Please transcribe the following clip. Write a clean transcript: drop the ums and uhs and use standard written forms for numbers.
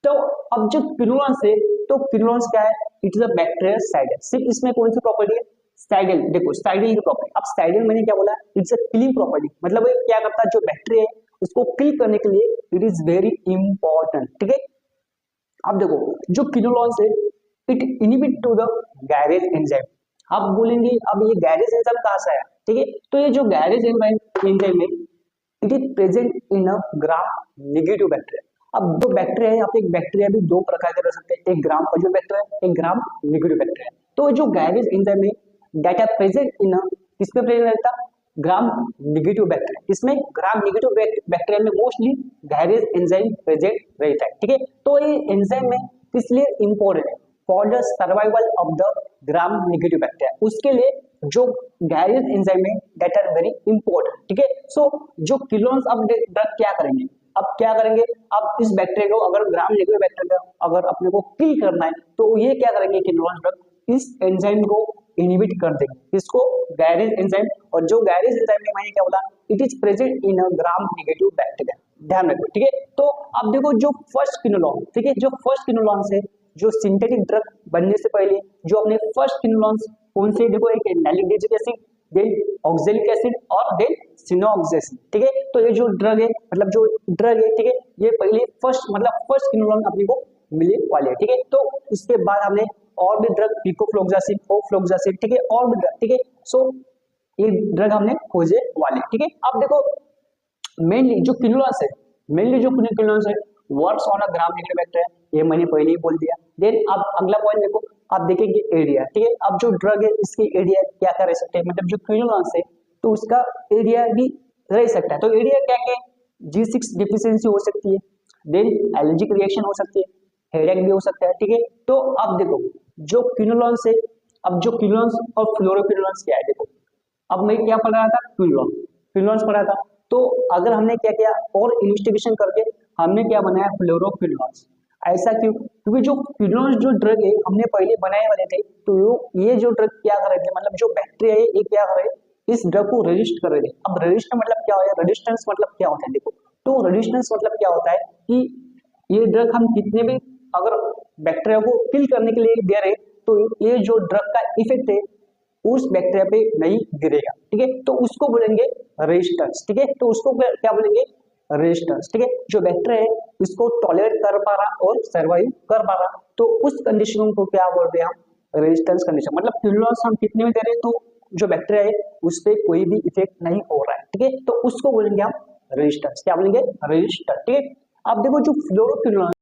तो अब जो क्विनोलोन्स है, तो क्विनोलोन्स क्या है, इट इज अ बैक्टीरियल साइडल। सिर्फ इसमें कौन सी प्रॉपर्टी है, साइडल। देखो साइडल की प्रॉपर्टी, अब साइडल मैंने क्या बोला, इट्स अ किलिंग प्रॉपर्टी, मतलब ये क्या करता है, जो बैक्टीरिया है उसको किल करने के लिए इट इज वेरी इंपॉर्टेंट, ठीक है। अब देखो जो क्विनोलोन्स है, it inhibit to the gyrase enzyme. आप बोलेंगे अब ये गैरेज एंजाइम कहां से आया, ठीक है। तो ये जो गैरेज एंजाइम है, it is present in a gram negative bacteria. अब जो बैक्टीरिया है, यहाँ पे एक बैक्टीरिया भी दो प्रकार के रह सकते हैं, एक ग्राम पॉजिटिव बैक्टीरिया, एक ग्राम नेगेटिव बैक्टीरिया। तो जो गैरेज एंजाइम है, दैट आर प्रेजेंट इन अ, किसमें प्रेजेंट रहता है, ग्राम नेगेटिव बैक्टीरिया। इसमें ग्राम नेगेटिव बैक्टीरिया में मोस्टली गैरेज एंजाइम प्रेजेंट रहता है, ठीक है। तो ये एंजाइम में इसलिए इंपॉर्टेंट है for the survival of the gram negative bacteria, उसके लिए जो गैरेज एंजाइम है दैट आर वेरी इंपॉर्टेंट, ठीक है। सो जो क्विनोलोन्स अब ड्रग क्या करेंगे, अब क्या करेंगे, अब इस बैक्टीरिया को अगर ग्राम नेगेटिव बैक्टीरिया अगर अपने को किल करना है, तो ये क्या करेंगे, क्विनोलोन्स ड्रग इस एंजाइम को इनहिबिट कर देंगे, इसको गैरेज एंजाइम। और जो गैरेज एंजाइम में मैंने क्या बोला, it is present in a gram negative bacteria, ध्यान रखो, ठीक है। तो अब देखो जो फर्स्ट क्विनोलोन, ठीक है, जो फर्स्ट क्विनोलोन है, जो सिंथेटिक ड्रग बनने से पहले जो अपने फर्स्ट क्विनोलोन कौन से, देखो एक nitric acid, then oxalic acid और देन सिनोऑक्सेसिन, ठीक है। तो ये जो ड्रग है, मतलब जो ड्रग है, ठीक है, ये पहले फर्स्ट मतलब फर्स्ट क्विनोलोन अपने को मिले वाले, ठीक है। तो इसके बाद हमने और भी ड्रग पिकोफ्लोक्सासिन, ओफ्लोक्सासिन, ठीक है, और भी ड्रग, ठीक है। सो ये ड्रग हमने खोजे वाले, ठीक है। अब देखो मेनली जो क्विनोलोन्स है, मेनली जो क्विनोलोन्स है works on a gram negative bacteria, ये मैंने पहले ही बोल दिया। देन अब अगला पॉइंट देखो, आप देखेंगे एरिया, ठीक है। अब जो ड्रग है इसकी एरिया क्या क्या रह सकते हैं, मतलब जो क्विनोलोन्स है तो उसका एरिया भी रह सकता है। तो एरिया क्या क्या, G6 डिफिशियंसी हो सकती है, देन एलर्जिक रिएक्शन हो सकती है, हेडेक भी हो सकता है, ठीक है। तो अब देखो जो क्विनोलोन्स है, अब जो क्विनोलोन्स और फ्लोरोक्विनोलोन्स क्या है, देखो अब मैं क्या पढ़ रहा था, क्विनोलोन्स पढ़ा था। तो अगर हमने क्या किया और इन्वेस्टिगेशन करके हमने क्या बनाया, फ्लोरोक्विनोलोन्स। ऐसा क्यों, क्योंकि जो क्विनोलोन्स जो ड्रग है हमने पहले बनाए वाले थे, तो ये जो ड्रग क्या कर रहे थे, मतलब जो बैक्टीरिया है ये क्या कर रहे हैं, इस ड्रग को रेजिस्ट कर रहे थे। अब रेजिस्ट मतलब क्या है, रेजिस्टेंस मतलब क्या होता है, देखो तो रेजिस्टेंस मतलब क्या होता है कि ये ड्रग हम कितने भी अगर बैक्टीरिया को किल करने के लिए दे रहे, तो ये जो ड्रग का इफेक्ट है उस बैक्टीरिया पे नहीं गिरेगा, ठीक है। तो उसको बोलेंगे रेजिस्टेंस, ठीक है। तो उसको क्या बोलेंगे, रेजिस्टेंस, ठीक है। जो बैक्टीरिया है इसको टॉलरेट कर पा रहा और सर्वाइव कर पा रहा, तो उस कंडीशन को क्या बोलते हैं हम, रेजिस्टेंस कंडीशन। मतलब क्विनोलोन्स हम कितने में दे रहे हैं तो जो बैक्टीरिया है उस पर कोई भी इफेक्ट नहीं हो रहा है, ठीक है। तो उसको बोलेंगे हम रेजिस्टेंस, क्या बोलेंगे, रेजिस्टेंस, ठीक है। अब देखो जो फ्लोरोक्विनोलोन्स